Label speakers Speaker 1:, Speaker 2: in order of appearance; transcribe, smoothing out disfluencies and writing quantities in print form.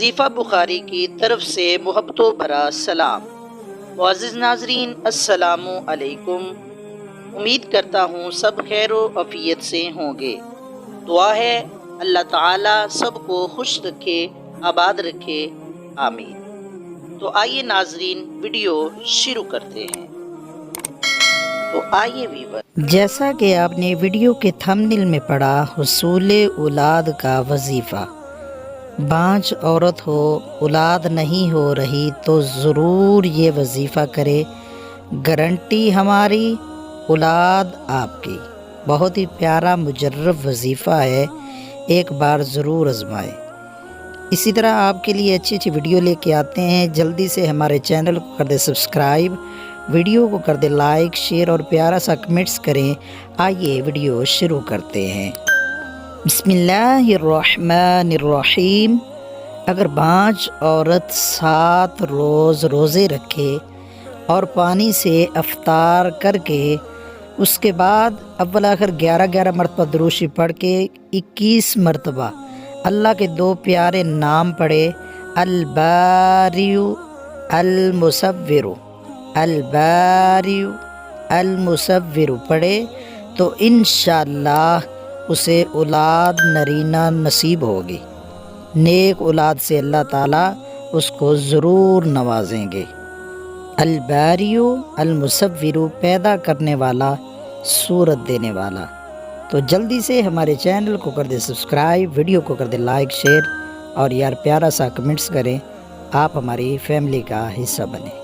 Speaker 1: وظیفہ بخاری کی طرف سے محبتوں بھرا سلام۔ معزز ناظرین، السلام علیکم۔ امید کرتا ہوں سب خیر و عافیت سے ہوں گے۔ دعا ہے اللہ تعالیٰ سب کو خوش رکھے، آباد رکھے، آمین۔ تو آئیے ناظرین ویڈیو شروع کرتے ہیں۔ تو آئیے ویور، جیسا کہ آپ نے ویڈیو کے تھمبنیل میں پڑھا، حصول اولاد کا وظیفہ۔ بانجھ عورت ہو، اولاد نہیں ہو رہی تو ضرور یہ وظیفہ کرے، گارنٹی ہماری، اولاد آپ کی۔ بہت ہی پیارا مجرب وظیفہ ہے، ایک بار ضرور آزمائے۔ اسی طرح آپ کے لیے اچھی ویڈیو لے کے آتے ہیں۔ جلدی سے ہمارے چینل کو کر دے سبسکرائب، ویڈیو کو کر دے لائک، شیئر اور پیارا سا کمنٹس کریں۔ آئیے ویڈیو شروع کرتے ہیں۔ بسم اللہ الرحمن الرحیم۔ اگر بانجھ عورت 7 روز روزے رکھے اور پانی سے افطار کر کے اس کے بعد اول آخر 11 مرتبہ دروشی پڑھ کے 21 مرتبہ اللہ کے 2 پیارے نام پڑھے، الباری المصور، الباری المصور پڑھے، تو انشاءاللہ اسے اولاد نرینہ نصیب ہوگی۔ نیک اولاد سے اللہ تعالیٰ اس کو ضرور نوازیں گے۔ الباری المصور، پیدا کرنے والا، صورت دینے والا۔ تو جلدی سے ہمارے چینل کو کر دے سبسکرائب، ویڈیو کو کر دے لائک، شیئر اور یار پیارا سا کمنٹس کریں۔ آپ ہماری فیملی کا حصہ بنیں۔